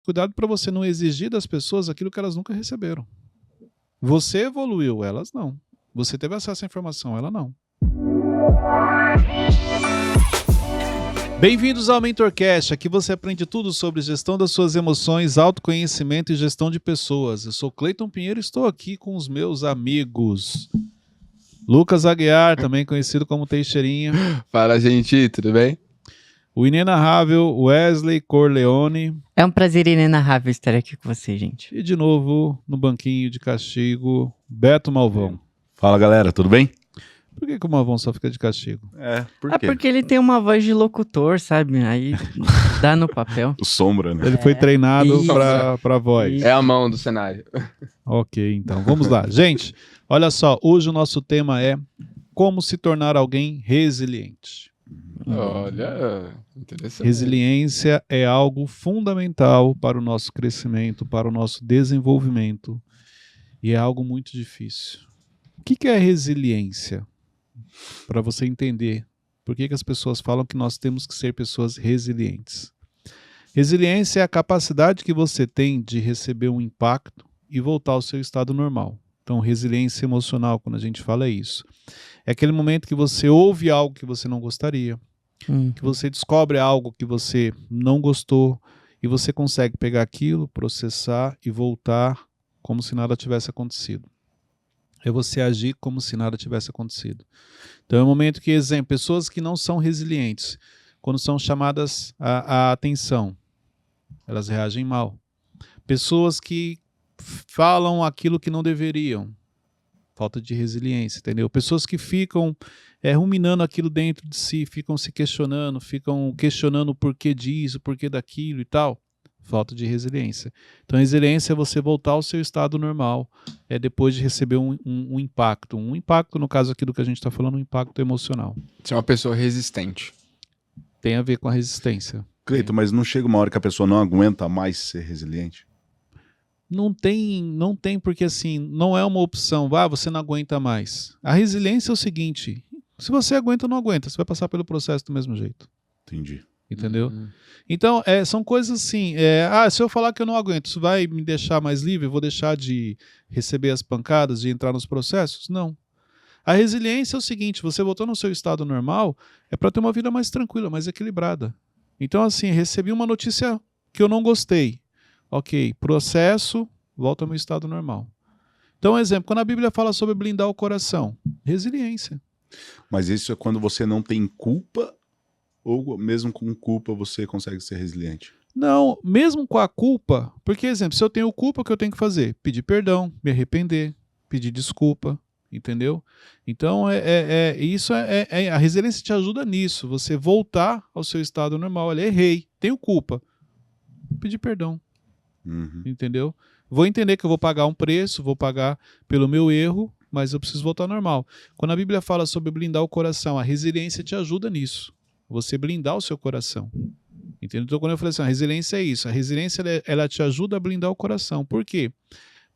Cuidado para você não exigir das pessoas aquilo que elas nunca receberam. Você evoluiu, elas não. Você teve acesso à informação, ela não. Bem-vindos ao MentorCast, aqui você aprende tudo sobre gestão das suas emoções, autoconhecimento e gestão de pessoas. Eu sou Cleiton Pinheiro e estou aqui com os meus amigos. Lucas Aguiar, também conhecido como Teixeirinha. Fala, gente, tudo bem? O inenarrável Wesley Corleone. É um prazer inenarrável estar aqui com você, gente. E de novo, no banquinho de castigo, Beto Malvão. Fala, galera, tudo bem? Por que o Malvão só fica de castigo? Por quê? Porque ele tem uma voz de locutor, sabe? Aí dá no papel. O Sombra, né? Ele foi treinado Isso. pra voz. Isso. É a mão do cenário. Ok, então, vamos lá. Gente, olha só, hoje o nosso tema é como se tornar alguém resiliente. Olha, interessante. Resiliência é algo fundamental para o nosso crescimento, para o nosso desenvolvimento, e é algo muito difícil. O que é resiliência? Para você entender por que as pessoas falam que nós temos que ser pessoas resilientes. Resiliência é a capacidade que você tem de receber um impacto e voltar ao seu estado normal. Então, resiliência emocional, quando a gente fala, é isso. É aquele momento que você ouve algo que você não gostaria, que você descobre algo que você não gostou e você consegue pegar aquilo, processar e voltar como se nada tivesse acontecido. É você agir como se nada tivesse acontecido. Então é um momento que, exemplo, pessoas que não são resilientes, quando são chamadas à atenção, elas reagem mal. Pessoas que falam aquilo que não deveriam, falta de resiliência, entendeu? Pessoas que ficam ruminando aquilo dentro de si, ficam se questionando, ficam questionando o porquê disso, o porquê daquilo e tal. Falta de resiliência. Então, resiliência é você voltar ao seu estado normal, depois de receber um impacto. Um impacto, no caso aqui do que a gente está falando, um impacto emocional. Você é uma pessoa resistente. Tem a ver com a resistência. Cleiton, mas não chega uma hora que a pessoa não aguenta mais ser resiliente? Não tem porque assim, não é uma opção. Você não aguenta mais. A resiliência é o seguinte, se você aguenta ou não aguenta, você vai passar pelo processo do mesmo jeito. Entendi. Entendeu? Então, são coisas assim, se eu falar que eu não aguento, isso vai me deixar mais livre? Eu vou deixar de receber as pancadas, de entrar nos processos? Não. A resiliência é o seguinte, você voltando ao seu estado normal, é para ter uma vida mais tranquila, mais equilibrada. Então, assim, recebi uma notícia que eu não gostei. Ok, processo, volta ao meu estado normal. Então, exemplo, quando a Bíblia fala sobre blindar o coração, resiliência. Mas isso é quando você não tem culpa, ou mesmo com culpa você consegue ser resiliente? Não, mesmo com a culpa, porque, exemplo, se eu tenho culpa, o que eu tenho que fazer? Pedir perdão, me arrepender, pedir desculpa, entendeu? Então, a resiliência te ajuda nisso, você voltar ao seu estado normal. Olha, errei, tenho culpa, pedir perdão, entendeu? Vou entender que eu vou pagar um preço, vou pagar pelo meu erro, mas eu preciso voltar ao normal. Quando a Bíblia fala sobre blindar o coração, a resiliência te ajuda nisso. Você blindar o seu coração. Entendeu? Então, quando eu falei assim, a resiliência é isso. A resiliência, ela te ajuda a blindar o coração. Por quê?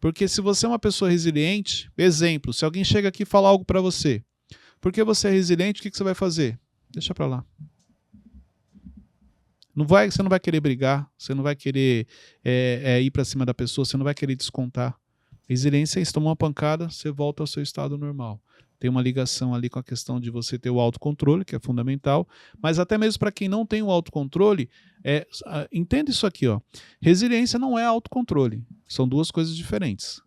Porque se você é uma pessoa resiliente, exemplo, se alguém chega aqui e fala algo para você, porque você é resiliente, o que você vai fazer? Deixa para lá. Você não vai querer brigar, você não vai querer ir para cima da pessoa, você não vai querer descontar. Resiliência é isso, toma uma pancada, você volta ao seu estado normal. Tem uma ligação ali com a questão de você ter o autocontrole, que é fundamental, mas até mesmo para quem não tem o autocontrole, entenda isso aqui, ó. Resiliência não é autocontrole, são duas coisas diferentes.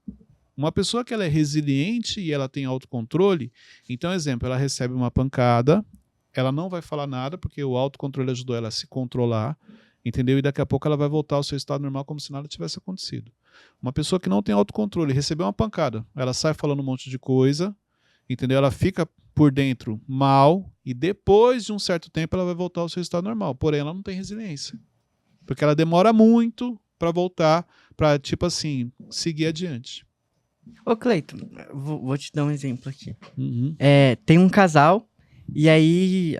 Uma pessoa que ela é resiliente e ela tem autocontrole, então, exemplo, ela recebe uma pancada, ela não vai falar nada, porque o autocontrole ajudou ela a se controlar, entendeu? E daqui a pouco ela vai voltar ao seu estado normal como se nada tivesse acontecido. Uma pessoa que não tem autocontrole, recebeu uma pancada, ela sai falando um monte de coisa, entendeu? Ela fica por dentro mal e depois de um certo tempo ela vai voltar ao seu estado normal. Porém, ela não tem resiliência. Porque ela demora muito para voltar, para, tipo assim, seguir adiante. Ô, Cleiton, vou te dar um exemplo aqui. Tem um casal e aí,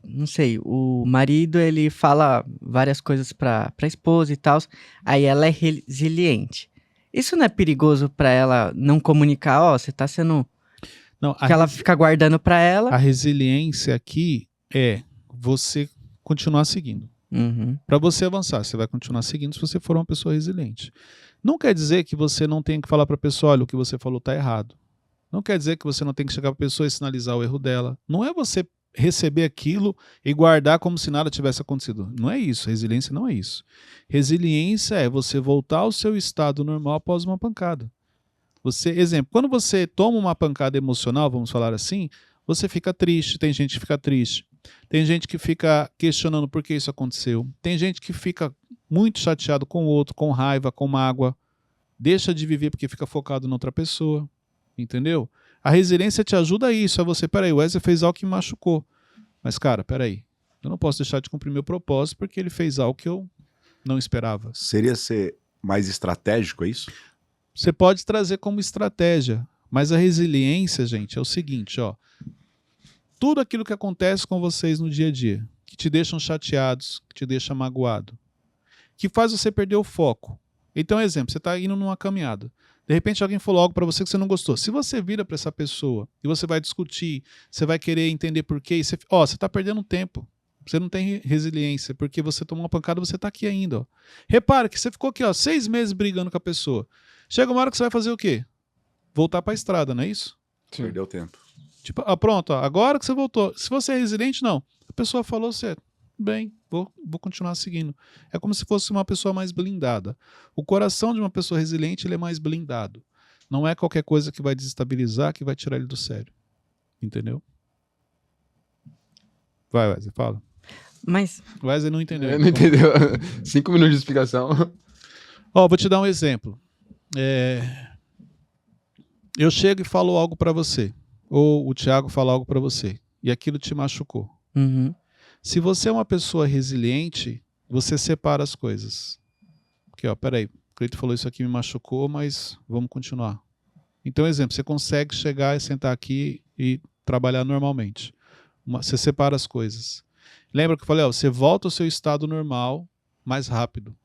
não sei, o marido ele fala várias coisas pra esposa e tal, aí ela é resiliente. Isso não é perigoso pra ela não comunicar, você tá sendo... Não, que ela fica guardando pra ela. A resiliência aqui é você continuar seguindo. Uhum. Para você avançar, você vai continuar seguindo se você for uma pessoa resiliente. Não quer dizer que você não tem que falar para a pessoa, olha, o que você falou está errado. Não quer dizer que você não tem que chegar para a pessoa e sinalizar o erro dela. Não é você receber aquilo e guardar como se nada tivesse acontecido. Não é isso. Resiliência não é isso. Resiliência é você voltar ao seu estado normal após uma pancada. Exemplo, quando você toma uma pancada emocional, vamos falar assim, você fica triste, tem gente que fica triste. Tem gente que fica questionando por que isso aconteceu. Tem gente que fica muito chateado com o outro, com raiva, com mágoa. Deixa de viver porque fica focado em outra pessoa. Entendeu? A resiliência te ajuda a isso. É você, peraí, o Wesley fez algo que me machucou. Mas, cara, peraí. Eu não posso deixar de cumprir meu propósito porque ele fez algo que eu não esperava. Seria ser mais estratégico, é isso? Você pode trazer como estratégia. Mas a resiliência, gente, é o seguinte, ó. Tudo aquilo que acontece com vocês no dia a dia, que te deixam chateados, que te deixa magoado, que faz você perder o foco. Então, exemplo, você está indo numa caminhada. De repente alguém falou algo para você que você não gostou. Se você vira para essa pessoa e você vai discutir, você vai querer entender por quê, você está perdendo tempo. Você não tem resiliência, porque você tomou uma pancada, você está aqui ainda. Ó. Repara que você ficou aqui 6 meses brigando com a pessoa. Chega uma hora que você vai fazer o quê? Voltar para a estrada, não é isso? Sim. Perdeu tempo. Tipo, pronto, agora que você voltou. Se você é resiliente, não. A pessoa falou, você, bem, vou continuar seguindo. É como se fosse uma pessoa mais blindada. O coração de uma pessoa resiliente, ele é mais blindado. Não é qualquer coisa que vai desestabilizar, que vai tirar ele do sério. Entendeu? Vai, Wesley, fala. Mas, O Wesley não entendeu. Não entendeu? 5 minutos de explicação. Ó, vou te dar um exemplo. Eu chego e falo algo para você. Ou o Thiago fala algo para você. E aquilo te machucou. uhum. Se você é uma pessoa resiliente, você separa as coisas. Porque, ó, peraí, o Cleito falou isso aqui, me machucou, mas vamos continuar. Então, exemplo, você consegue chegar e sentar aqui e trabalhar normalmente. Você separa as coisas. Lembra que eu falei, ó, você volta ao seu estado normal mais rápido.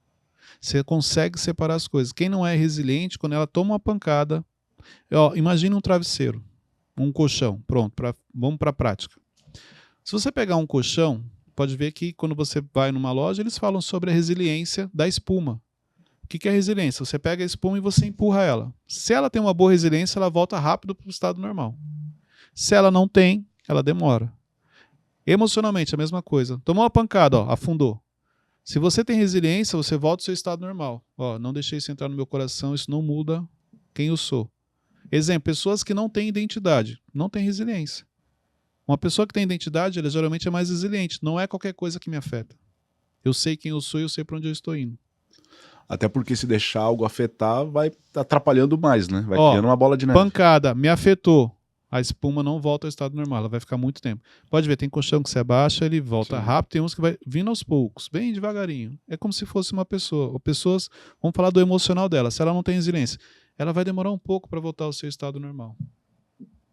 Você consegue separar as coisas. Quem não é resiliente, quando ela toma uma pancada, imagina um travesseiro, um colchão, pronto, vamos para a prática. Se você pegar um colchão, pode ver que quando você vai numa loja, eles falam sobre a resiliência da espuma. O que é resiliência? Você pega a espuma e você empurra ela. Se ela tem uma boa resiliência, ela volta rápido para o estado normal. Se ela não tem, ela demora. Emocionalmente, a mesma coisa. Tomou uma pancada, afundou. Se você tem resiliência, você volta ao seu estado normal. Não deixei isso entrar no meu coração, isso não muda quem eu sou. Exemplo, pessoas que não têm identidade, não têm resiliência. Uma pessoa que tem identidade, ela geralmente é mais resiliente. Não é qualquer coisa que me afeta. Eu sei quem eu sou e eu sei para onde eu estou indo. Até porque se deixar algo afetar, vai atrapalhando mais, né? Vai criando uma bola de neve. Pancada, me afetou. A espuma não volta ao estado normal, ela vai ficar muito tempo. Pode ver, tem colchão que você abaixa, ele volta rápido, tem uns que vai vindo aos poucos, bem devagarinho. É como se fosse uma pessoa. Ou pessoas, vamos falar do emocional dela, se ela não tem resiliência, ela vai demorar um pouco para voltar ao seu estado normal.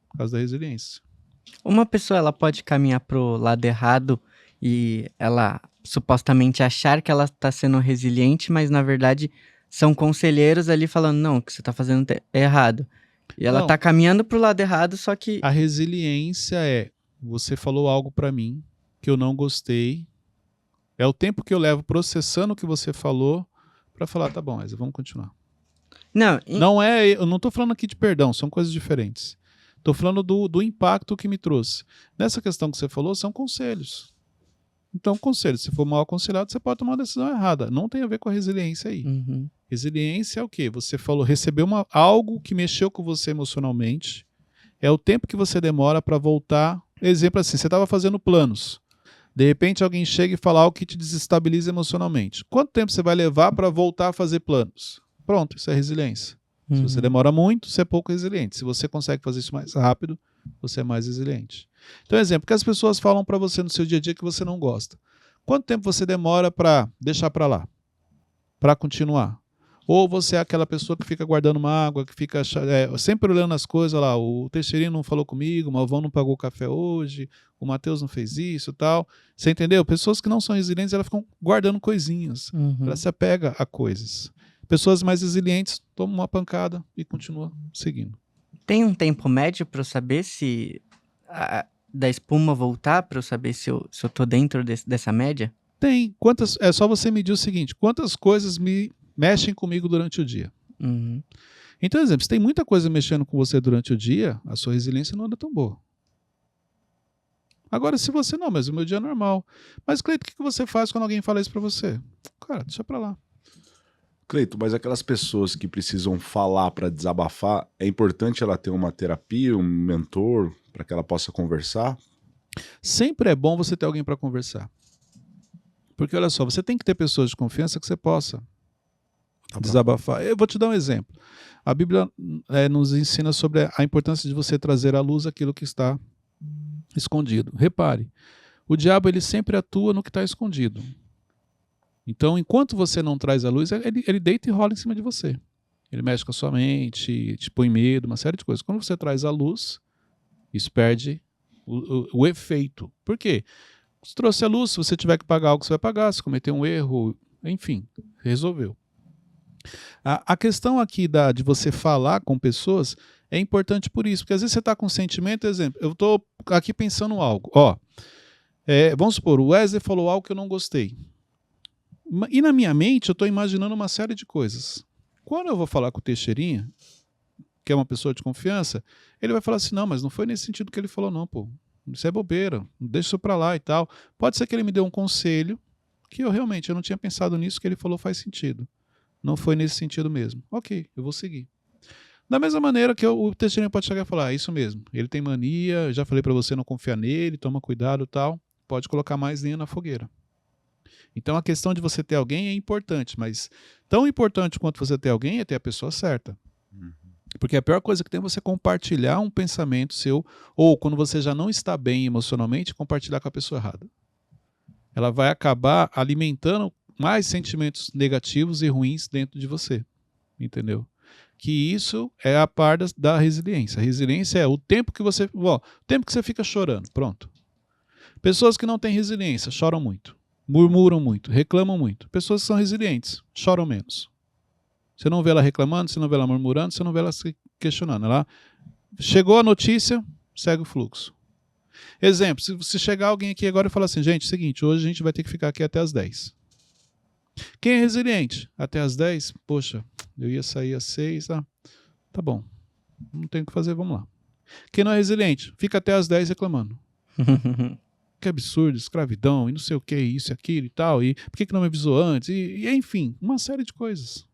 Por causa da resiliência. Uma pessoa ela pode caminhar pro lado errado e ela supostamente achar que ela está sendo resiliente, mas na verdade são conselheiros ali falando, não, o que você está fazendo é errado. E ela está caminhando pro lado errado, só que... A resiliência você falou algo para mim que eu não gostei. É o tempo que eu levo processando o que você falou para falar, tá bom, mas vamos continuar. Eu não estou falando aqui de perdão, são coisas diferentes. Estou falando do impacto que me trouxe. Nessa questão que você falou, são conselhos. Então, conselho, se for mal aconselhado, você pode tomar uma decisão errada. Não tem a ver com a resiliência aí. Uhum. Resiliência é o quê? Você falou, recebeu algo que mexeu com você emocionalmente. É o tempo que você demora para voltar. Exemplo assim, você estava fazendo planos. De repente, alguém chega e fala algo que te desestabiliza emocionalmente. Quanto tempo você vai levar para voltar a fazer planos? Pronto, isso é resiliência. Se você demora muito, você é pouco resiliente. Se você consegue fazer isso mais rápido, você é mais resiliente. Então, exemplo, que as pessoas falam para você no seu dia a dia que você não gosta. Quanto tempo você demora para deixar para lá? Para continuar? Ou você é aquela pessoa que fica guardando mágoa, que fica sempre olhando as coisas lá, o Teixeirinho não falou comigo, o Malvão não pagou o café hoje, o Matheus não fez isso e tal. Você entendeu? Pessoas que não são resilientes, elas ficam guardando coisinhas. Ela se apega a coisas. Pessoas mais resilientes tomam uma pancada e continuam seguindo. Tem um tempo médio para eu saber se da espuma voltar, para eu saber se eu tô dentro dessa média? Tem. É só você medir o seguinte: quantas coisas me mexem comigo durante o dia? Uhum. Então, exemplo, se tem muita coisa mexendo com você durante o dia, a sua resiliência não anda tão boa. Agora, se você não, mas o meu dia é normal. Mas, Cleito, o que você faz quando alguém fala isso pra você? Cara, deixa pra lá. Cleito, mas aquelas pessoas que precisam falar para desabafar, é importante ela ter uma terapia, um mentor, para que ela possa conversar? Sempre é bom você ter alguém pra conversar. Porque, olha só, você tem que ter pessoas de confiança que você possa desabafar. Eu vou te dar um exemplo. A Bíblia nos ensina sobre a importância de você trazer à luz aquilo que está escondido. Repare, o diabo ele sempre atua no que está escondido. Então, enquanto você não traz à luz, ele deita e rola em cima de você. Ele mexe com a sua mente, te põe medo, uma série de coisas. Quando você traz à luz, isso perde o efeito. Por quê? Se trouxe à luz, se você tiver que pagar algo, você vai pagar. Se cometer um erro, enfim, resolveu. A questão aqui de você falar com pessoas é importante por isso, porque às vezes você está com um sentimento, exemplo, eu estou aqui pensando algo, vamos supor, o Wesley falou algo que eu não gostei, e na minha mente eu estou imaginando uma série de coisas. Quando eu vou falar com o Teixeirinha, que é uma pessoa de confiança, ele vai falar assim, não, mas não foi nesse sentido que ele falou não, pô, isso é bobeira, deixa isso pra lá e tal. Pode ser que ele me dê um conselho, que eu não tinha pensado nisso, que ele falou faz sentido. Não foi nesse sentido mesmo. Ok, eu vou seguir. Da mesma maneira que o testemunho pode chegar e falar, isso mesmo, ele tem mania, já falei para você não confiar nele, toma cuidado e tal, pode colocar mais lenha na fogueira. Então a questão de você ter alguém é importante, mas tão importante quanto você ter alguém é ter a pessoa certa. Porque a pior coisa que tem é você compartilhar um pensamento seu, ou quando você já não está bem emocionalmente, compartilhar com a pessoa errada. Ela vai acabar alimentando mais sentimentos negativos e ruins dentro de você, entendeu? Que isso é a par da resiliência. A resiliência é o tempo que você fica chorando, pronto. Pessoas que não têm resiliência choram muito, murmuram muito, reclamam muito. Pessoas que são resilientes choram menos. Você não vê ela reclamando, você não vê ela murmurando, você não vê ela se questionando. Ela chegou a notícia, segue o fluxo. Exemplo, se chegar alguém aqui agora e falar assim, gente, seguinte, hoje a gente vai ter que ficar aqui até as 10. Quem é resiliente? Até as 10? Poxa, eu ia sair às 6, tá bom. Não tem o que fazer, vamos lá. Quem não é resiliente? Fica até as 10 reclamando. Que absurdo, escravidão, e não sei o que, isso e aquilo e tal, e por que não me avisou antes? E enfim, uma série de coisas.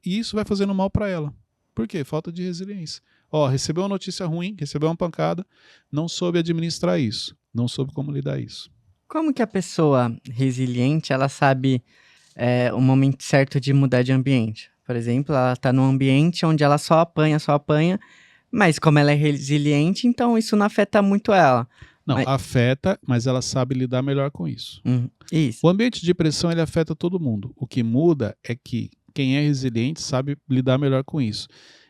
E isso vai fazendo mal para ela. Por quê? Falta de resiliência. Recebeu uma notícia ruim, recebeu uma pancada, não soube administrar isso, não soube como lidar isso. Como que a pessoa resiliente, ela sabe o momento certo de mudar de ambiente? Por exemplo, ela está num ambiente onde ela só apanha, mas como ela é resiliente, então isso não afeta muito ela. Não, afeta, mas ela sabe lidar melhor com isso. Isso. O ambiente de pressão, ele afeta todo mundo. O que muda é que quem é resiliente sabe lidar melhor com isso.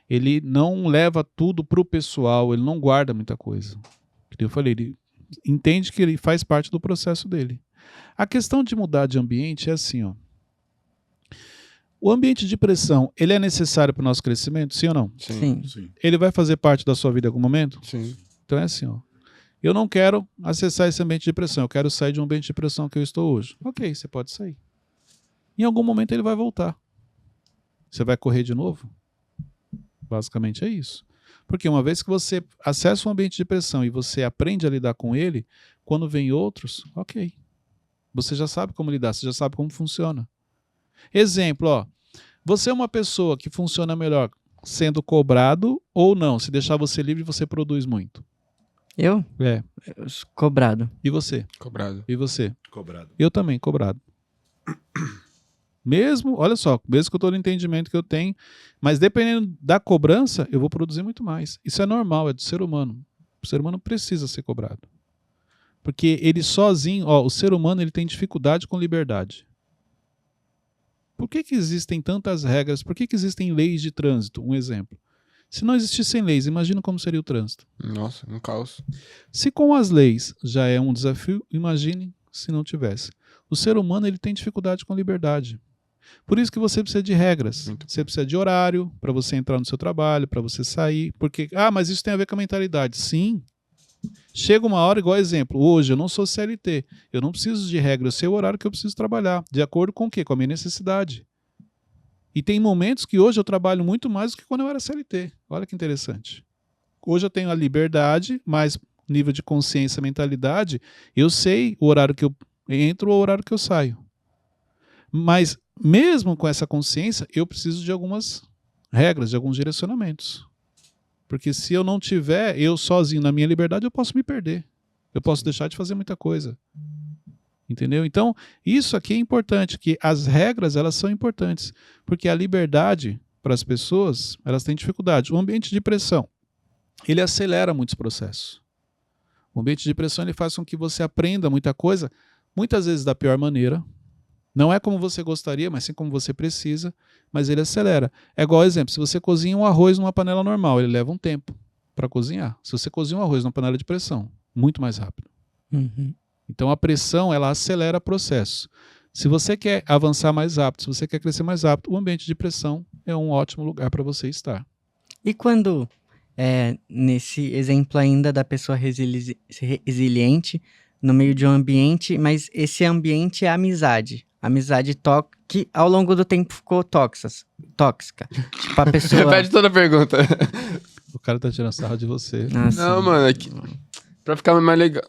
Ele não leva tudo para o pessoal, ele não guarda muita coisa. Como eu falei, ele entende que ele faz parte do processo dele. A questão de mudar de ambiente é assim, o ambiente de pressão, ele é necessário para o nosso crescimento, sim ou não? Sim. Ele vai fazer parte da sua vida em algum momento? Sim. Então é assim, eu não quero acessar esse ambiente de pressão, eu quero sair de um ambiente de pressão que eu estou hoje. Ok, você pode sair. Em algum momento ele vai voltar. Você vai correr de novo? Basicamente é isso. Porque uma vez que você acessa um ambiente de pressão e você aprende a lidar com ele, quando vem outros, ok. Você já sabe como lidar, você já sabe como funciona. Exemplo, você é uma pessoa que funciona melhor sendo cobrado ou não? Se deixar você livre, você produz muito. Eu? Eu sou cobrado. E você? Cobrado. E você? Cobrado. Eu também, cobrado. Olha só, mesmo que eu estou no entendimento que eu tenho, mas dependendo da cobrança, eu vou produzir muito mais. Isso é normal, é do ser humano. O ser humano precisa ser cobrado. Porque ele sozinho, o ser humano ele tem dificuldade com liberdade. Por que existem tantas regras? Por que existem leis de trânsito? Um exemplo. Se não existissem leis, imagina como seria o trânsito. Nossa, um caos. Se com as leis já é um desafio, imagine se não tivesse. O ser humano ele tem dificuldade com liberdade. Por isso que você precisa de regras. Você precisa de horário para você entrar no seu trabalho, para você sair. Porque, mas isso tem a ver com a mentalidade. Sim. Chega uma hora, igual exemplo, hoje eu não sou CLT, eu não preciso de regra, eu sei o horário que eu preciso trabalhar, de acordo com o quê? Com a minha necessidade. E tem momentos que hoje eu trabalho muito mais do que quando eu era CLT. Olha que interessante. Hoje eu tenho a liberdade, mas nível de consciência, mentalidade, eu sei o horário que eu entro ou o horário que eu saio. Mas mesmo com essa consciência, eu preciso de algumas regras, de alguns direcionamentos. Porque se eu não tiver, eu sozinho na minha liberdade, eu posso me perder. Eu posso deixar de fazer muita coisa. Entendeu? Então, isso aqui é importante, que as regras, elas são importantes. Porque a liberdade, para as pessoas, elas têm dificuldade. O ambiente de pressão, ele acelera muitos processos. O ambiente de pressão, ele faz com que você aprenda muita coisa, muitas vezes da pior maneira. Não é como você gostaria, mas sim como você precisa, mas ele acelera. É igual, exemplo, se você cozinha um arroz numa panela normal, ele leva um tempo para cozinhar. Se você cozinha um arroz numa panela de pressão, muito mais rápido. Uhum. Então a pressão, ela acelera o processo. Se você quer avançar mais rápido, se você quer crescer mais rápido, o ambiente de pressão é um ótimo lugar para você estar. E quando, nesse exemplo ainda da pessoa resiliente, no meio de um ambiente, mas esse ambiente é amizade. Amizade que ao longo do tempo ficou tóxica. Tipo, a pessoa... Repete toda a pergunta. O cara tá tirando sarro de você. Não, mano, é que... Pra ficar mais legal.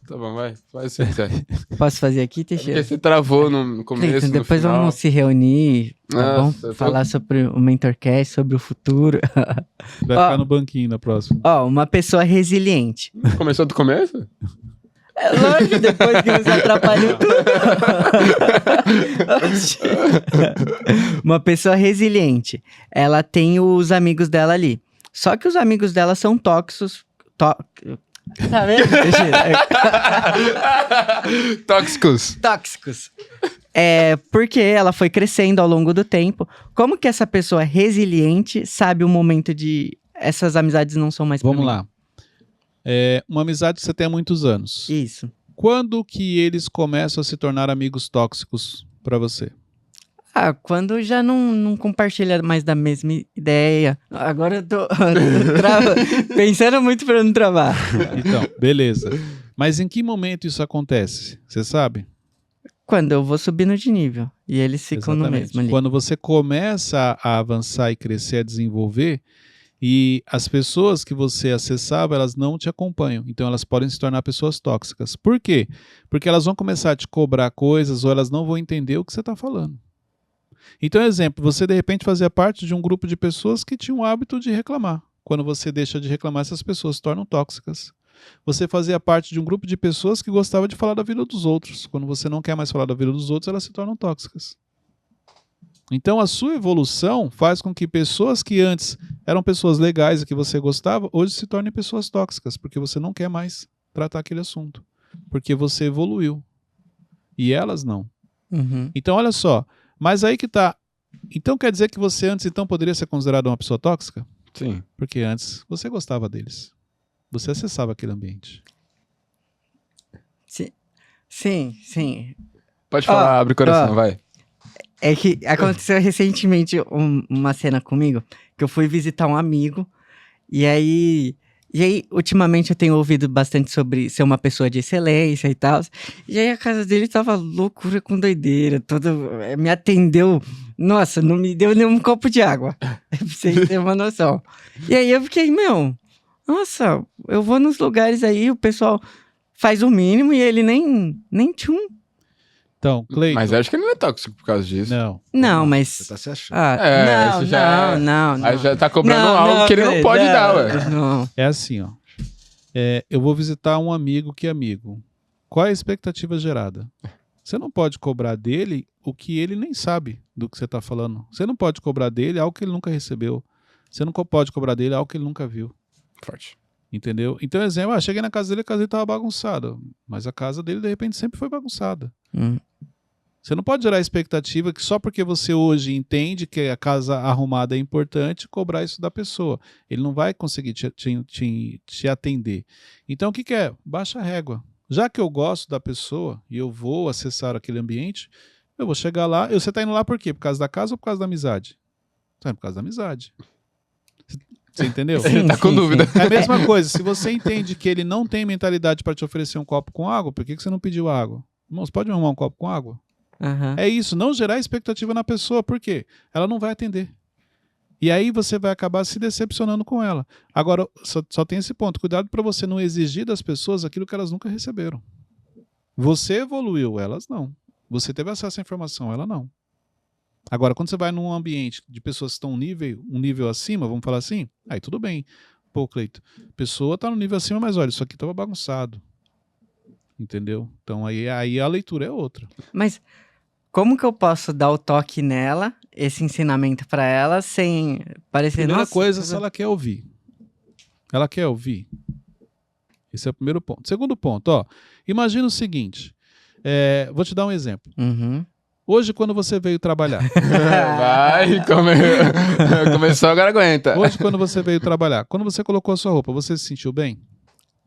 Tá bom, vai. Faz o que você quiser. Posso fazer aqui, Porque Teixeira? você travou no começo, Cleiton, no depois final. vamos se reunir, tá Nossa, bom? eu tô- Falar sobre o Mentorcast, sobre o futuro. Vai ficar no banquinho na próxima. Ó, uma pessoa resiliente. Começou do começo? É lógico, depois que você atrapalhou tudo. Oxi. Uma pessoa resiliente. Ela tem os amigos dela ali. Só que os amigos dela são tóxicos. Tá vendo? Tóxicos. Tóxicos. Porque ela foi crescendo ao longo do tempo. Como que essa pessoa resiliente sabe o momento de... Essas amizades não são mais pra Vamos mim? lá. Uma amizade que você tem há muitos anos. Isso. Quando que eles começam a se tornar amigos tóxicos para você? Quando já não compartilha mais da mesma ideia. Agora eu tô pensando muito pra não travar. Então, beleza. Mas em que momento isso acontece? Você sabe? Quando eu vou subindo de nível e eles ficam no Exatamente. mesmo ali. Quando você começa a avançar e crescer, a desenvolver, e as pessoas que você acessava, elas não te acompanham. Então elas podem se tornar pessoas tóxicas. Por quê? Porque elas vão começar a te cobrar coisas ou elas não vão entender o que você está falando. Então, exemplo, você de repente fazia parte de um grupo de pessoas que tinham o hábito de reclamar. Quando você deixa de reclamar, essas pessoas se tornam tóxicas. Você fazia parte de um grupo de pessoas que gostava de falar da vida dos outros. Quando você não quer mais falar da vida dos outros, elas se tornam tóxicas. Então a sua evolução faz com que pessoas que antes eram pessoas legais e que você gostava, hoje se tornem pessoas tóxicas, porque você não quer mais tratar aquele assunto. Porque você evoluiu. E elas não. Uhum. Então olha só, mas aí que tá. Então quer dizer que você antes então poderia ser considerado uma pessoa tóxica? Sim. Porque antes você gostava deles. Você acessava aquele ambiente. Sim. Pode falar, abre o coração, ó. vai. É que aconteceu recentemente uma cena comigo, que eu fui visitar um amigo, e aí, ultimamente eu tenho ouvido bastante sobre ser uma pessoa de excelência e tal, e aí a casa dele tava loucura com doideira, me atendeu, nossa, não me deu nenhum copo de água, pra vocês terem uma noção. E aí eu fiquei, nossa, eu vou nos lugares aí, o pessoal faz o mínimo e ele nem tchum. Então, Cleiton. Mas acho que ele não é tóxico por causa disso. Não. Não, mas... Você tá se achando. não, isso já não. Aí já tá cobrando algo que ele não pode dar, ué. Não. É assim, ó. Eu vou visitar um amigo que é amigo. Qual é a expectativa gerada? Você não pode cobrar dele o que ele nem sabe do que você está falando. Você não pode cobrar dele algo que ele nunca recebeu. Você não pode cobrar dele algo que ele nunca viu. Forte. Entendeu? Então, exemplo, cheguei na casa dele, a casa dele estava bagunçada. Mas a casa dele, de repente, sempre foi bagunçada. Você não pode gerar expectativa que só porque você hoje entende que a casa arrumada é importante, cobrar isso da pessoa. Ele não vai conseguir te atender. Então, o que é? Baixa a régua. Já que eu gosto da pessoa e eu vou acessar aquele ambiente, eu vou chegar lá. Você está indo lá por quê? Por causa da casa ou por causa da amizade? Tá indo por causa da amizade. Você entendeu? Sim, Tá com sim, dúvida. sim. É a mesma coisa. Se você entende que ele não tem mentalidade para te oferecer um copo com água, por que você não pediu água? Irmão, você pode me arrumar um copo com água? Aham. É isso, não gerar expectativa na pessoa. Por quê? Ela não vai atender. E aí você vai acabar se decepcionando com ela. Agora, só tem esse ponto. Cuidado para você não exigir das pessoas aquilo que elas nunca receberam. Você evoluiu, elas não. Você teve acesso à informação, ela não. Agora, quando você vai num ambiente de pessoas que estão um nível acima, vamos falar assim, aí tudo bem. Pô, Cleito, a pessoa tá no nível acima, mas olha, isso aqui tava bagunçado. Entendeu? Então aí a leitura é outra. Mas como que eu posso dar o toque nela, esse ensinamento pra ela, sem parecer... Primeira nossa, coisa, se ela quer ouvir. Ela quer ouvir. Esse é o primeiro ponto. Segundo ponto, ó. Imagina o seguinte. Vou te dar um exemplo. Uhum. Hoje, quando você veio trabalhar. Começou, agora aguenta. Hoje, quando você veio trabalhar. Quando você colocou a sua roupa, você se sentiu bem?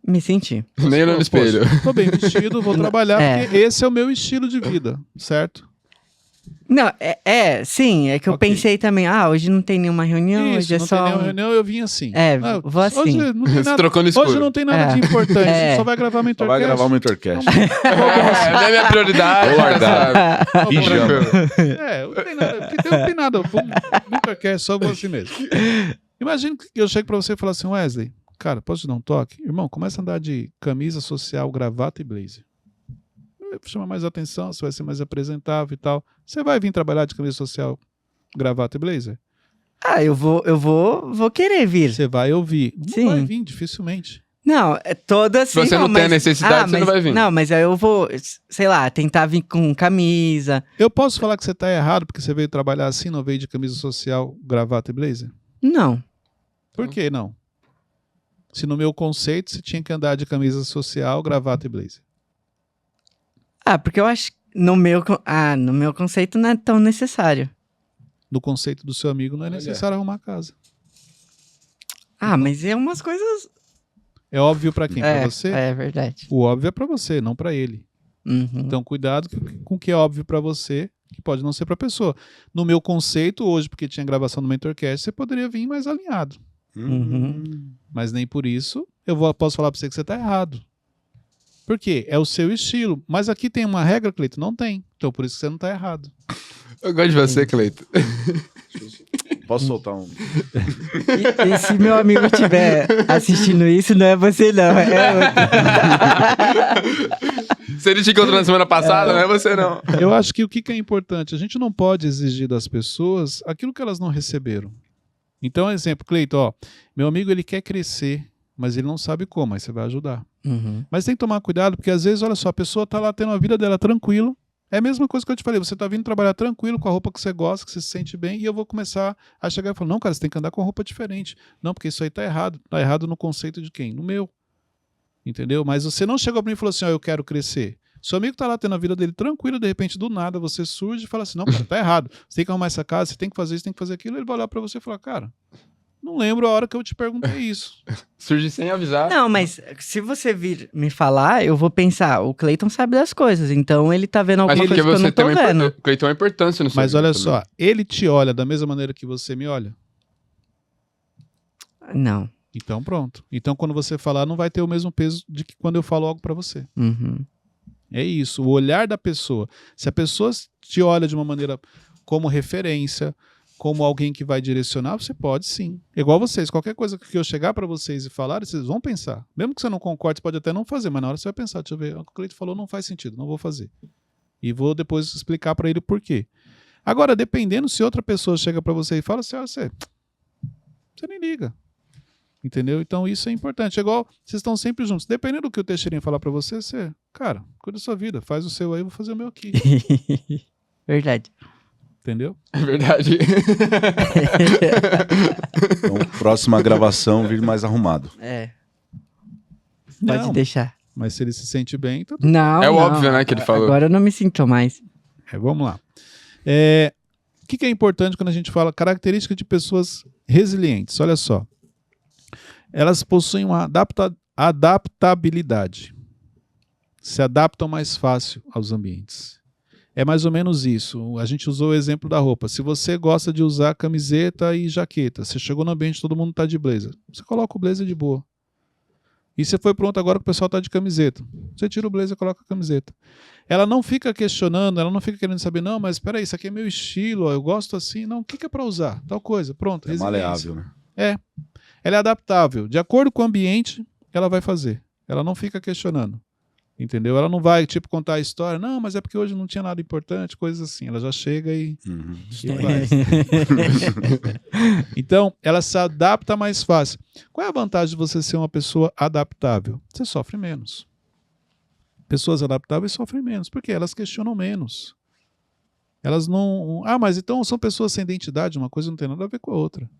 Me senti. Nem no espelho. Tô bem vestido, vou trabalhar, É. porque esse é o meu estilo de vida, certo? Não, sim, é que eu Ok. pensei também, hoje não tem nenhuma reunião, Isso, hoje é não só... tem nenhuma reunião, eu vim assim. Vou assim. Hoje não tem Se nada, trocou no escuro. hoje não tem nada É. de importante, É. só vai gravar Só Mentorcast. vai gravar o Mentorcast. Não é minha prioridade. Vou largar. Tá bom, Pijama. não tem nada, porque não tem nada, Mentorcast, só vou assim mesmo. Imagina que eu chego pra você e falo assim, Wesley, cara, posso te dar um toque? Irmão, começa a andar de camisa social, gravata e blazer. Chama mais atenção, você vai ser mais apresentável e tal. Você vai vir trabalhar de camisa social, gravata e blazer? Eu vou querer vir. Você vai ouvir. Não Sim. vai vir, dificilmente. Não, é toda assim. Se você não tem a necessidade, você não vai vir. Não, mas aí eu vou, sei lá, tentar vir com camisa. Eu posso falar que você tá errado porque você veio trabalhar assim, não veio de camisa social, gravata e blazer? Não. Por que não? Se no meu conceito você tinha que andar de camisa social, gravata e blazer. Porque eu acho que no meu conceito não é tão necessário. No conceito do seu amigo não é Olha. necessário arrumar a casa. Mas é umas coisas... É óbvio pra quem? Pra você? É verdade. O óbvio é pra você, não pra ele. Uhum. Então cuidado com o que é óbvio pra você, que pode não ser pra pessoa. No meu conceito hoje, porque tinha gravação do Mentorcast, você poderia vir mais alinhado. Mas nem por isso posso falar pra você que você tá errado. Por quê? É o seu estilo. Mas aqui tem uma regra, Cleito? Não tem. Então por isso que você não tá errado. Eu gosto de você, Cleito. Posso soltar um? E se meu amigo estiver assistindo isso, não é você não, é outro. Se ele te encontrou na semana passada, não é você não. Eu acho que o que é importante? A gente não pode exigir das pessoas aquilo que elas não receberam. Então, exemplo, Cleito, meu amigo ele quer crescer, mas ele não sabe como, aí você vai ajudar. Uhum. Mas tem que tomar cuidado, porque às vezes, olha só, a pessoa tá lá tendo a vida dela tranquila. É a mesma coisa que eu te falei, você tá vindo trabalhar tranquilo, com a roupa que você gosta, que você se sente bem, e eu vou começar a chegar e falar, não, cara, você tem que andar com roupa diferente. Não, porque isso aí tá errado. Tá errado no conceito de quem? No meu. Entendeu? Mas você não chegou pra mim e falou assim, eu quero crescer. Seu amigo tá lá tendo a vida dele tranquila, de repente, do nada, você surge e fala assim, não, cara, tá errado. Você tem que arrumar essa casa, você tem que fazer isso, tem que fazer aquilo. Ele vai olhar pra você e falar, cara, não lembro a hora que eu te perguntei isso. Surge sem avisar. Não, mas se você vir me falar, eu vou pensar, o Cleiton sabe das coisas, então ele tá vendo Mas alguma porque coisa que eu você não tô tem vendo. Cleiton é importância no seu Mas vida olha também. só, ele te olha da mesma maneira que você me olha? Não. Então pronto. Então quando você falar, não vai ter o mesmo peso de que quando eu falo algo pra você. Uhum. É isso, o olhar da pessoa. Se a pessoa te olha de uma maneira como referência, como alguém que vai direcionar, você pode sim. Igual vocês, qualquer coisa que eu chegar pra vocês e falar, vocês vão pensar. Mesmo que você não concorde, você pode até não fazer, mas na hora você vai pensar, deixa eu ver, o que o Cleito falou não faz sentido, não vou fazer. E vou depois explicar pra ele o porquê. Agora, dependendo se outra pessoa chega pra você e fala assim, você nem liga. Entendeu? Então isso é importante. É igual, vocês estão sempre juntos. Dependendo do que o Teixeirinho falar pra você, cara, cuida da sua vida, faz o seu aí, eu vou fazer o meu aqui. Verdade. Entendeu? É verdade. Então, próxima gravação, vir mais arrumado. Pode Não, deixar. mas se ele se sente bem, então... Não, É o não. óbvio, né, que ele falou. Agora eu não me sinto mais. Vamos lá. O que é importante quando a gente fala características de pessoas resilientes? Olha só. Elas possuem uma adaptabilidade. Se adaptam mais fácil aos ambientes. É mais ou menos isso. A gente usou o exemplo da roupa. Se você gosta de usar camiseta e jaqueta, você chegou no ambiente, todo mundo tá de blazer. Você coloca o blazer de boa. E você foi pronto agora que o pessoal tá de camiseta. Você tira o blazer e coloca a camiseta. Ela não fica questionando, ela não fica querendo saber, não, mas espera aí, isso aqui é meu estilo, ó, eu gosto assim. Não, o que é para usar? Tal coisa. Pronto, É resiliência. maleável, né? Ela é adaptável. De acordo com o ambiente, ela vai fazer. Ela não fica questionando. Entendeu? Ela não vai, tipo, contar a história. Não, mas é porque hoje não tinha nada importante, coisas assim. Ela já chega e faz. Então, ela se adapta mais fácil. Qual é a vantagem de você ser uma pessoa adaptável? Você sofre menos. Pessoas adaptáveis sofrem menos, porque elas questionam menos. Elas não... Ah, mas então são pessoas sem identidade, uma coisa não tem nada a ver com a outra.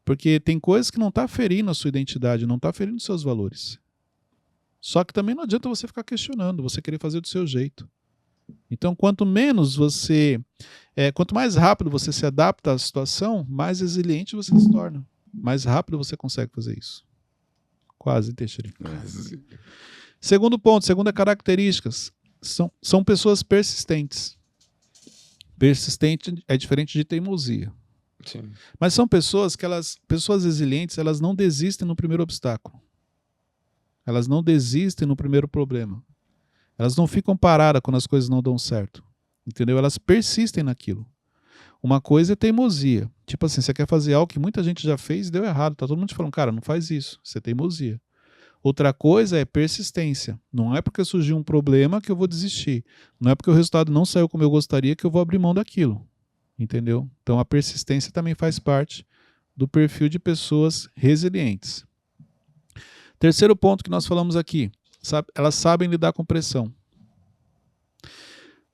Porque tem coisas que não está ferindo a sua identidade, não está ferindo os seus valores. Só que também não adianta você ficar questionando, você querer fazer do seu jeito. Então, quanto mais rápido você se adapta à situação, mais resiliente você se torna. Mais rápido você consegue fazer isso. Quase, Teixeira. Segundo ponto, segunda características, são pessoas persistentes. Persistente é diferente de teimosia. Sim. Mas são pessoas pessoas resilientes, elas não desistem no primeiro obstáculo. Elas não desistem no primeiro problema. Elas não ficam paradas quando as coisas não dão certo. Entendeu? Elas persistem naquilo. Uma coisa é teimosia. Tipo assim, você quer fazer algo que muita gente já fez e deu errado. Tá todo mundo te falando, cara, não faz isso. Isso é teimosia. Outra coisa é persistência. Não é porque surgiu um problema que eu vou desistir. Não é porque o resultado não saiu como eu gostaria que eu vou abrir mão daquilo. Entendeu? Então a persistência também faz parte do perfil de pessoas resilientes. Terceiro ponto que nós falamos aqui, elas sabem lidar com pressão.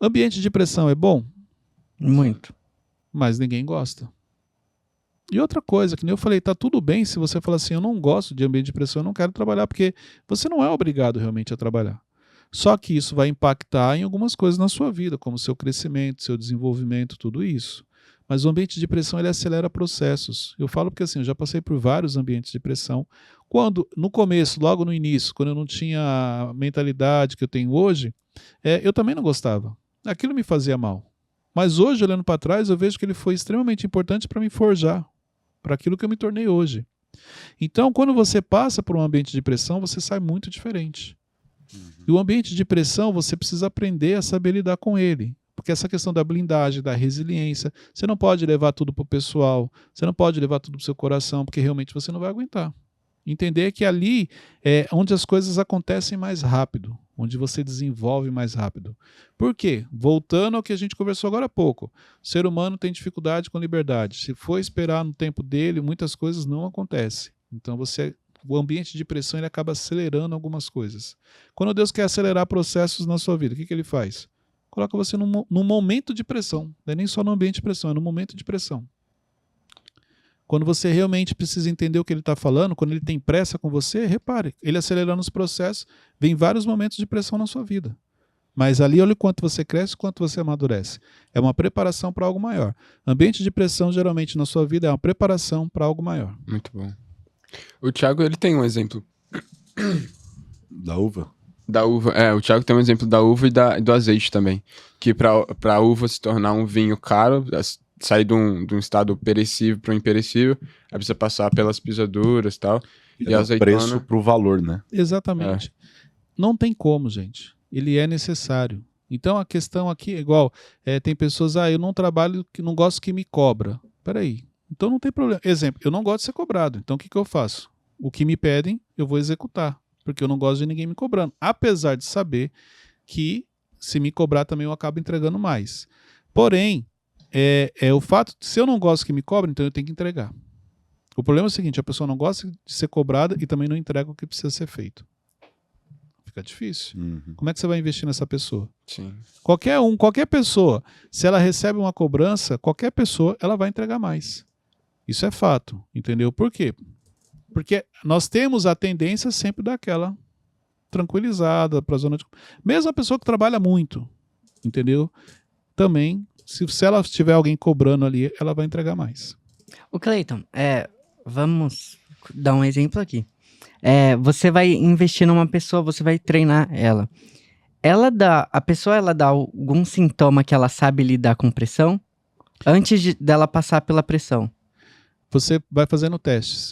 Ambiente de pressão é bom? Muito. Mas ninguém gosta. E outra coisa, que nem eu falei, tá tudo bem se você falar assim, eu não gosto de ambiente de pressão, eu não quero trabalhar, porque você não é obrigado realmente a trabalhar. Só que isso vai impactar em algumas coisas na sua vida, como seu crescimento, seu desenvolvimento, tudo isso. Mas o ambiente de pressão, ele acelera processos. Eu falo porque assim, eu já passei por vários ambientes de pressão. Quando, no começo, logo no início, quando eu não tinha a mentalidade que eu tenho hoje, eu também não gostava. Aquilo me fazia mal. Mas hoje, olhando para trás, eu vejo que ele foi extremamente importante para me forjar, para aquilo que eu me tornei hoje. Então, quando você passa por um ambiente de pressão, você sai muito diferente. E o ambiente de pressão, você precisa aprender a saber lidar com ele. Porque essa questão da blindagem, da resiliência, você não pode levar tudo para o pessoal, você não pode levar tudo para o seu coração, porque realmente você não vai aguentar. Entender que ali é onde as coisas acontecem mais rápido, onde você desenvolve mais rápido. Por quê? Voltando ao que a gente conversou agora há pouco, o ser humano tem dificuldade com liberdade. Se for esperar no tempo dele, muitas coisas não acontecem. Então o ambiente de pressão ele acaba acelerando algumas coisas. Quando Deus quer acelerar processos na sua vida, o que ele faz? Coloca você num momento de pressão. Não é nem só no ambiente de pressão, é no momento de pressão. Quando você realmente precisa entender o que ele está falando, quando ele tem pressa com você, repare, ele acelerando os processos, vem vários momentos de pressão na sua vida. Mas ali, olha o quanto você cresce, o quanto você amadurece. É uma preparação para algo maior. Ambiente de pressão, geralmente, na sua vida, é uma preparação para algo maior. Muito bom. O Thiago, ele tem um exemplo. Da uva? Da uva, o Thiago tem um exemplo da uva e do azeite também. Que pra uva se tornar um vinho caro, sair de um estado perecível para um imperecível, aí precisa passar pelas pisaduras e tal. E a azeitona... preço pro valor, né? Exatamente. Não tem como, gente. Ele é necessário. Então a questão aqui é igual, tem pessoas, eu não trabalho, que não gosto que me cobra. Peraí, então não tem problema. Exemplo, eu não gosto de ser cobrado, então o que eu faço? O que me pedem, eu vou executar, porque eu não gosto de ninguém me cobrando. Apesar de saber que se me cobrar também eu acabo entregando mais. Porém, o fato de se eu não gosto que me cobrem, então eu tenho que entregar. O problema é o seguinte, a pessoa não gosta de ser cobrada e também não entrega o que precisa ser feito. Fica difícil. Como é que você vai investir nessa pessoa? Sim. Qualquer pessoa, se ela recebe uma cobrança, qualquer pessoa, ela vai entregar mais. Isso é fato, entendeu? Por quê? Porque nós temos a tendência sempre daquela tranquilizada para a zona de... Mesmo a pessoa que trabalha muito, entendeu? Também, se ela tiver alguém cobrando ali, ela vai entregar mais. O Cleiton, vamos dar um exemplo aqui. Você vai investir numa pessoa, você vai treinar ela. a pessoa ela dá algum sintoma que ela sabe lidar com pressão antes dela passar pela pressão? Você vai fazendo testes.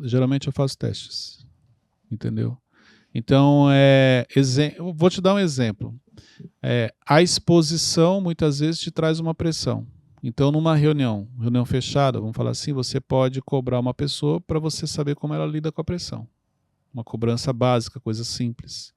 Geralmente eu faço testes. Entendeu? Então, eu vou te dar um exemplo. A exposição muitas vezes te traz uma pressão. Então, numa reunião fechada, vamos falar assim, você pode cobrar uma pessoa para você saber como ela lida com a pressão. Uma cobrança básica, coisa simples.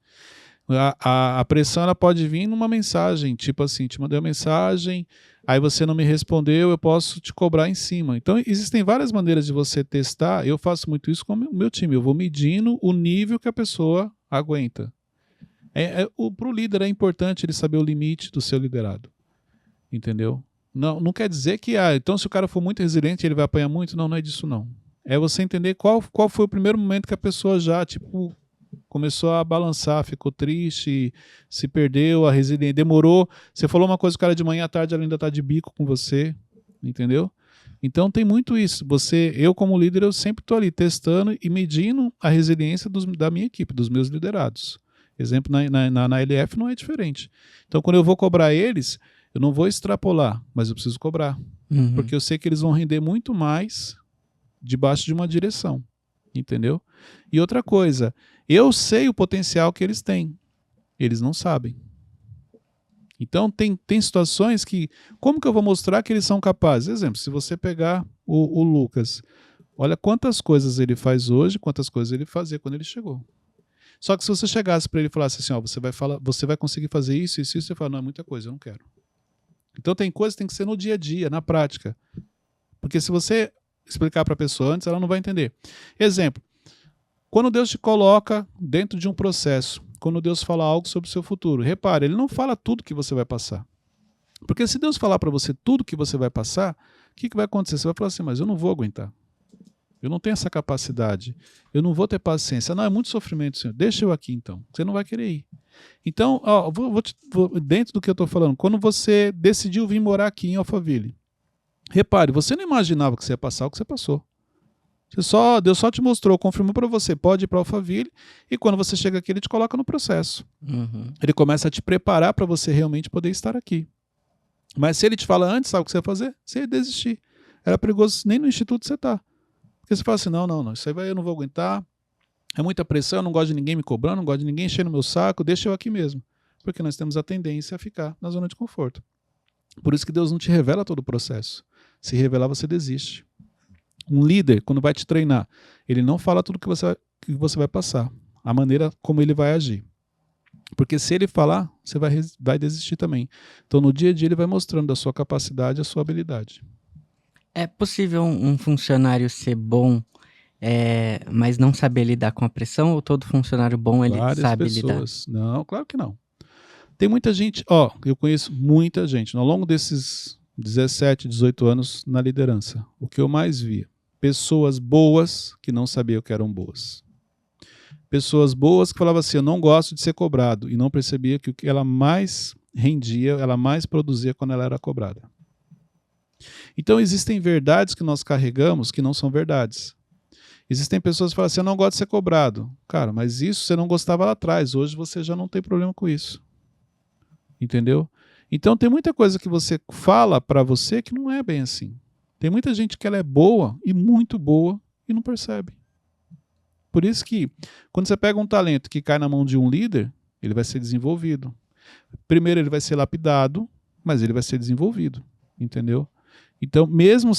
A pressão ela pode vir numa mensagem, tipo assim, te mandei uma mensagem, aí você não me respondeu, eu posso te cobrar em cima. Então, existem várias maneiras de você testar. Eu faço muito isso com o meu time. Eu vou medindo o nível que a pessoa aguenta. Para o líder é importante ele saber o limite do seu liderado. Entendeu? Não quer dizer que, então se o cara for muito resiliente, ele vai apanhar muito. Não é disso não. É você entender qual foi o primeiro momento que a pessoa já, tipo, começou a balançar, ficou triste, se perdeu, a resiliência demorou. Você falou uma coisa, o cara de manhã à tarde ela ainda está de bico com você, entendeu? Então tem muito isso. Eu como líder, eu sempre estou ali testando e medindo a resiliência da minha equipe, dos meus liderados. Exemplo, na LF não é diferente. Então quando eu vou cobrar eles, eu não vou extrapolar, mas eu preciso cobrar. Uhum. Porque eu sei que eles vão render muito mais debaixo de uma direção. Entendeu? E outra coisa, eu sei o potencial que eles têm. Eles não sabem. Então, tem situações que... Como que eu vou mostrar que eles são capazes? Exemplo, se você pegar o Lucas, olha quantas coisas ele faz hoje, quantas coisas ele fazia quando ele chegou. Só que se você chegasse para ele e falasse assim, você vai conseguir fazer isso, isso, isso, você fala, não, é muita coisa, eu não quero. Então, tem coisas que tem que ser no dia a dia, na prática. Porque se você explicar para a pessoa antes, ela não vai entender. Exemplo, quando Deus te coloca dentro de um processo, quando Deus fala algo sobre o seu futuro, repare, ele não fala tudo que você vai passar. Porque se Deus falar para você tudo que você vai passar, o que vai acontecer? Você vai falar assim, mas eu não vou aguentar. Eu não tenho essa capacidade. Eu não vou ter paciência. Não, é muito sofrimento, Senhor. Deixa eu aqui, então. Você não vai querer ir. Então, dentro do que eu estou falando, quando você decidiu vir morar aqui em Alphaville, repare, você não imaginava que você ia passar o que você passou. Deus só te mostrou, confirmou para você, pode ir para Alphaville, e quando você chega aqui, ele te coloca no processo. Uhum. Ele começa a te preparar para você realmente poder estar aqui. Mas se ele te fala antes, sabe o que você ia fazer? Você ia desistir. Era perigoso nem no instituto você tá. Porque você fala assim, não, isso aí eu não vou aguentar, é muita pressão, eu não gosto de ninguém me cobrando, não gosto de ninguém enchendo meu saco, deixa eu aqui mesmo. Porque nós temos a tendência a ficar na zona de conforto. Por isso que Deus não te revela todo o processo. Se revelar, você desiste. Um líder, quando vai te treinar, ele não fala tudo que você vai passar, a maneira como ele vai agir. Porque se ele falar, você vai desistir também. Então, no dia a dia, ele vai mostrando a sua capacidade, a sua habilidade. É possível um funcionário ser bom, mas não saber lidar com a pressão? Ou todo funcionário bom, ele Várias sabe pessoas. lidar? Não, claro que não. Tem muita gente, eu conheço muita gente, ao longo desses 17, 18 anos na liderança, o que eu mais via, pessoas boas que não sabiam que eram boas. Pessoas boas que falavam assim, eu não gosto de ser cobrado, e não percebia que o que ela mais rendia, ela mais produzia quando ela era cobrada. Então existem verdades que nós carregamos que não são verdades. Existem pessoas que falam assim, eu não gosto de ser cobrado. Cara, mas isso você não gostava lá atrás, hoje você já não tem problema com isso. Entendeu? Então tem muita coisa que você fala para você que não é bem assim. Tem muita gente que ela é boa e muito boa e não percebe. Por isso que quando você pega um talento que cai na mão de um líder, ele vai ser desenvolvido. Primeiro ele vai ser lapidado, mas ele vai ser desenvolvido. Entendeu? Então mesmo,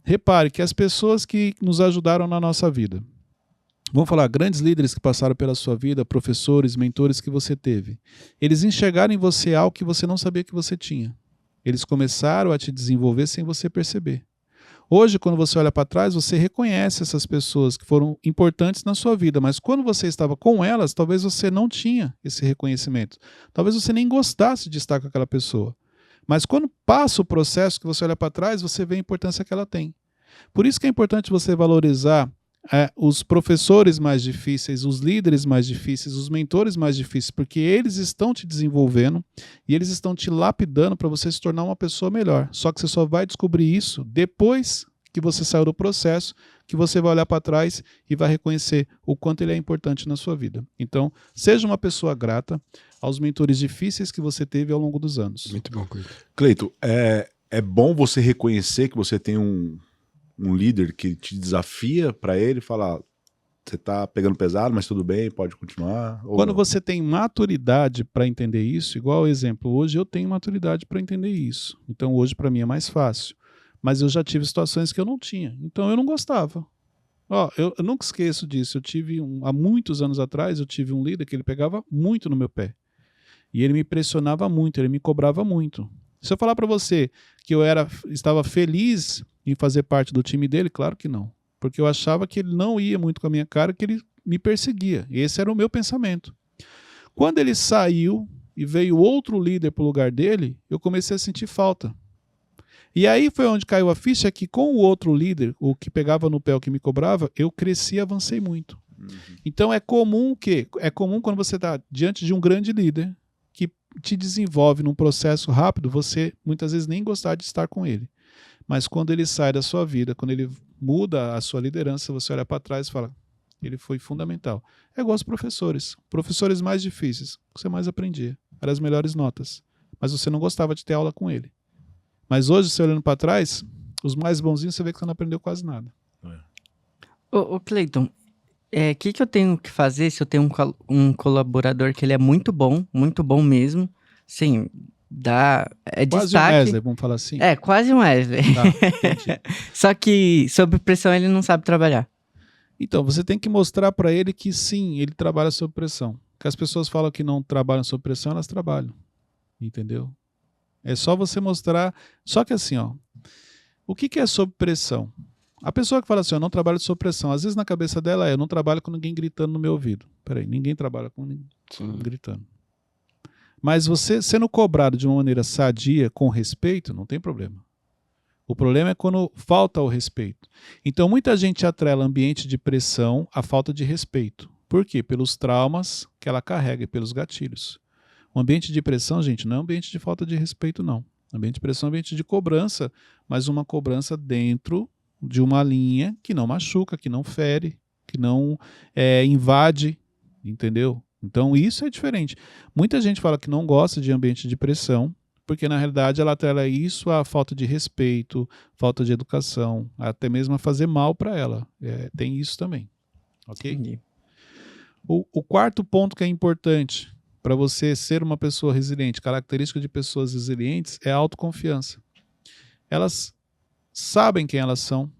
repare que as pessoas que nos ajudaram na nossa vida, vamos falar, grandes líderes que passaram pela sua vida, professores, mentores que você teve. Eles enxergaram em você algo que você não sabia que você tinha. Eles começaram a te desenvolver sem você perceber. Hoje, quando você olha para trás, você reconhece essas pessoas que foram importantes na sua vida, mas quando você estava com elas, talvez você não tinha esse reconhecimento. Talvez você nem gostasse de estar com aquela pessoa. Mas quando passa o processo que você olha para trás, você vê a importância que ela tem. Por isso que é importante você valorizar os professores mais difíceis, os líderes mais difíceis, os mentores mais difíceis, porque eles estão te desenvolvendo e eles estão te lapidando para você se tornar uma pessoa melhor. Só que você só vai descobrir isso depois que você saiu do processo, que você vai olhar para trás e vai reconhecer o quanto ele é importante na sua vida. Então, seja uma pessoa grata aos mentores difíceis que você teve ao longo dos anos. Muito bom, Cleiton. Cleito, é bom você reconhecer que você tem um líder que te desafia para ele falar, você tá pegando pesado, mas tudo bem, pode continuar. Ou Quando não? você tem maturidade para entender isso, igual exemplo, hoje eu tenho maturidade para entender isso. Então hoje para mim é mais fácil. Mas eu já tive situações que eu não tinha. Então eu não gostava. Ó, eu nunca esqueço disso. Eu tive há muitos anos atrás, eu tive um líder que ele pegava muito no meu pé. E ele me pressionava muito, ele me cobrava muito. Se eu falar para você que eu estava feliz em fazer parte do time dele, claro que não. Porque eu achava que ele não ia muito com a minha cara, que ele me perseguia. Esse era o meu pensamento. Quando ele saiu e veio outro líder para o lugar dele, eu comecei a sentir falta. E aí foi onde caiu a ficha que com o outro líder, o que pegava no pé, o que me cobrava, eu cresci e avancei muito. Então é comum quando você está diante de um grande líder que te desenvolve num processo rápido, você muitas vezes nem gostar de estar com ele. Mas quando ele sai da sua vida, quando ele muda a sua liderança, você olha para trás e fala, ele foi fundamental. É igual aos professores. Professores mais difíceis, você mais aprendia. Eram as melhores notas. Mas você não gostava de ter aula com ele. Mas hoje, você olhando para trás, os mais bonzinhos, você vê que você não aprendeu quase nada. Ô Cleiton, o que eu tenho que fazer se eu tenho um colaborador que ele é muito bom mesmo, sim, Quase destaque. um Wesley, vamos falar assim. É, quase um Wesley. Tá, entendi. Só que, sob pressão, ele não sabe trabalhar. Então, você tem que mostrar para ele que sim, ele trabalha sob pressão. Que as pessoas falam que não trabalham sob pressão, elas trabalham. Entendeu? É só você mostrar. Só que assim, ó, o que é sob pressão? A pessoa que fala assim, eu não trabalho sob pressão, às vezes na cabeça dela eu não trabalho com ninguém gritando no meu ouvido. Peraí, ninguém trabalha com ninguém gritando. Mas você sendo cobrado de uma maneira sadia, com respeito, não tem problema. O problema é quando falta o respeito. Então muita gente atrela ambiente de pressão à falta de respeito. Por quê? Pelos traumas que ela carrega e pelos gatilhos. O ambiente de pressão, gente, não é um ambiente de falta de respeito, não. O ambiente de pressão é um ambiente de cobrança, mas uma cobrança dentro de uma linha que não machuca, que não fere, que não invade, entendeu? Então isso é diferente. Muita gente fala que não gosta de ambiente de pressão, porque na realidade ela atrela isso à falta de respeito, falta de educação, até mesmo a fazer mal para ela. Tem isso também. Ok? Entendi. O quarto ponto que é importante para você ser uma pessoa resiliente, característica de pessoas resilientes, é a autoconfiança. Elas sabem quem elas são,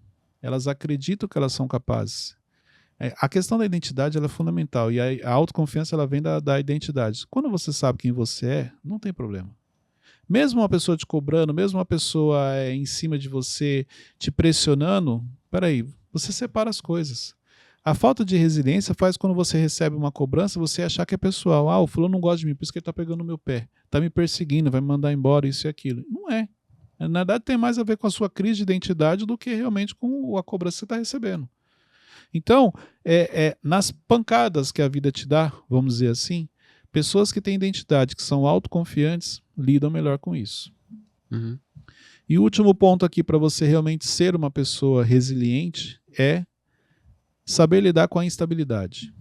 elas acreditam que elas são capazes. A questão da identidade ela é fundamental e a autoconfiança ela vem da identidade. Quando você sabe quem você é, não tem problema. Mesmo uma pessoa te cobrando, mesmo uma pessoa em cima de você te pressionando, peraí, você separa as coisas. A falta de resiliência faz quando você recebe uma cobrança, você achar que é pessoal. O fulano não gosta de mim, por isso que ele está pegando no meu pé. Está me perseguindo, vai me mandar embora, isso e aquilo. Não é. Na verdade, tem mais a ver com a sua crise de identidade do que realmente com a cobrança que você está recebendo. Então, nas pancadas que a vida te dá, vamos dizer assim, pessoas que têm identidade, que são autoconfiantes, lidam melhor com isso. Uhum. E o último ponto aqui para você realmente ser uma pessoa resiliente é saber lidar com a instabilidade.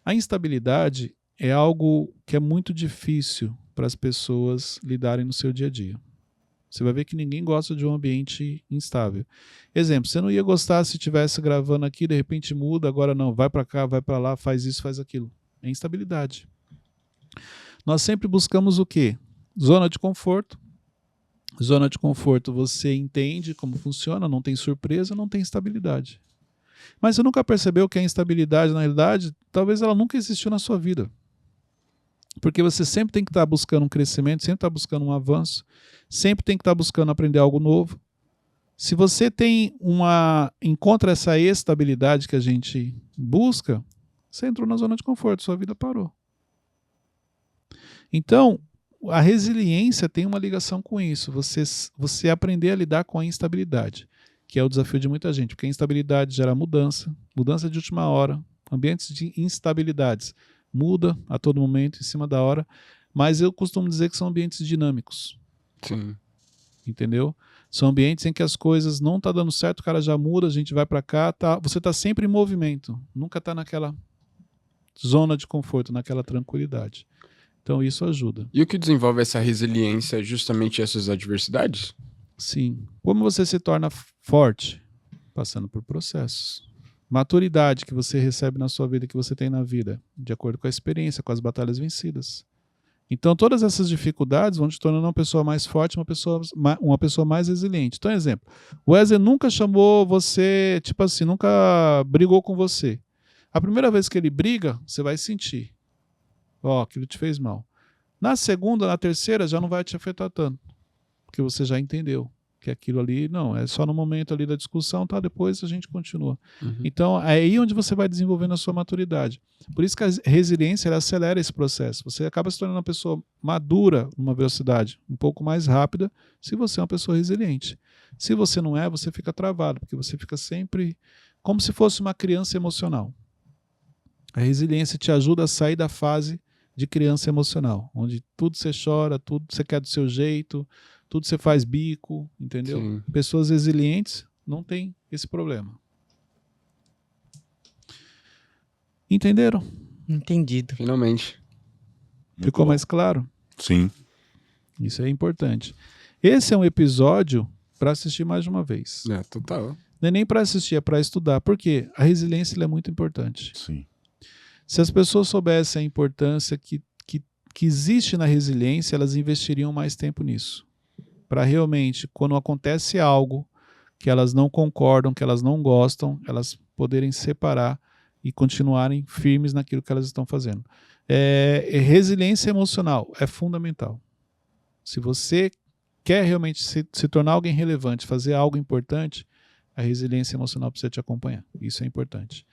A instabilidade é algo que é muito difícil para as pessoas lidarem no seu dia a dia. Você vai ver que ninguém gosta de um ambiente instável. Exemplo, você não ia gostar se estivesse gravando aqui, de repente muda, agora não, vai para cá, vai para lá, faz isso, faz aquilo. É instabilidade. Nós sempre buscamos o quê? Zona de conforto. Zona de conforto, você entende como funciona, não tem surpresa, não tem instabilidade. Mas você nunca percebeu que a instabilidade, na realidade, talvez ela nunca existiu na sua vida. Porque você sempre tem que estar buscando um crescimento, sempre está buscando um avanço, sempre tem que estar buscando aprender algo novo. Se você encontra essa estabilidade que a gente busca, você entrou na zona de conforto, sua vida parou. Então, a resiliência tem uma ligação com isso, você aprender a lidar com a instabilidade, que é o desafio de muita gente, porque a instabilidade gera mudança de última hora, ambientes de instabilidades, muda a todo momento, em cima da hora, mas eu costumo dizer que são ambientes dinâmicos. Sim. entendeu? São ambientes em que as coisas não tá dando certo, o cara já muda, a gente vai para cá, você tá sempre em movimento, nunca tá naquela zona de conforto, naquela tranquilidade. Então isso ajuda. E o que desenvolve essa resiliência é justamente essas adversidades? Sim. Como você se torna forte? Passando por processos. Maturidade que você recebe na sua vida, que você tem na vida, de acordo com a experiência, com as batalhas vencidas. Então, todas essas dificuldades vão te tornando uma pessoa mais forte, uma pessoa mais resiliente. Então, exemplo, o Wesley nunca chamou você, tipo assim, nunca brigou com você. A primeira vez que ele briga, você vai sentir. Ó, aquilo te fez mal. Na segunda, na terceira, já não vai te afetar tanto. Porque você já entendeu que aquilo ali, não, é só no momento ali da discussão, tá? Depois a gente continua. Então, é aí onde você vai desenvolvendo a sua maturidade. Por isso que a resiliência, ela acelera esse processo. Você acaba se tornando uma pessoa madura numa velocidade um pouco mais rápida se você é uma pessoa resiliente. Se você não é, você fica travado, porque você fica sempre como se fosse uma criança emocional. A resiliência te ajuda a sair da fase de criança emocional, onde tudo você chora, tudo você quer do seu jeito, tudo você faz bico, entendeu? Sim. Pessoas resilientes não têm esse problema. Entenderam? Entendido. Finalmente. Ficou mais claro? Sim. Isso é importante. Esse é um episódio para assistir mais de uma vez. É, total. Não é nem para assistir, é para estudar. Por quê? A resiliência ela é muito importante. Sim. Se as pessoas soubessem a importância que existe na resiliência, elas investiriam mais tempo nisso. Para realmente, quando acontece algo que elas não concordam, que elas não gostam, elas poderem separar e continuarem firmes naquilo que elas estão fazendo. Resiliência emocional é fundamental. Se você quer realmente se tornar alguém relevante, fazer algo importante, a resiliência emocional precisa te acompanhar. Isso é importante.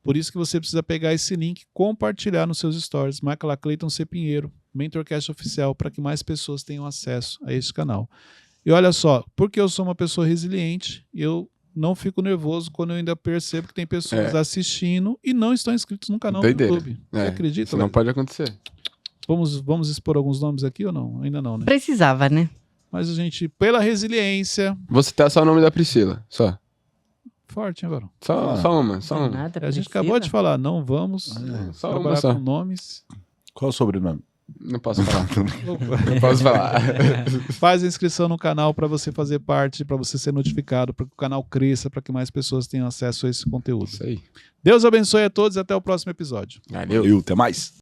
Por isso que você precisa pegar esse link, compartilhar nos seus stories, marca lá Cleiton C. Pinheiro, Mentorcast Oficial, para que mais pessoas tenham acesso a esse canal. E olha só, porque eu sou uma pessoa resiliente, eu não fico nervoso quando eu ainda percebo que tem pessoas assistindo e não estão inscritos no canal Doideira. do YouTube. Você acredita? Isso não pode acontecer. Vamos expor alguns nomes aqui ou não? Ainda não, né? Precisava, né? Mas a gente, pela resiliência... Vou citar só o nome da Priscila, só. Forte, hein, Varão? Só uma, só uma. Nada, A gente acabou de falar, não vamos Só uma trabalhar só. com nomes. Qual é o sobrenome? Não posso falar. Não posso falar. Faz a inscrição no canal para você fazer parte, para você ser notificado, para que o canal cresça, para que mais pessoas tenham acesso a esse conteúdo. Isso aí. Deus abençoe a todos e até o próximo episódio. Valeu. Eu, até mais.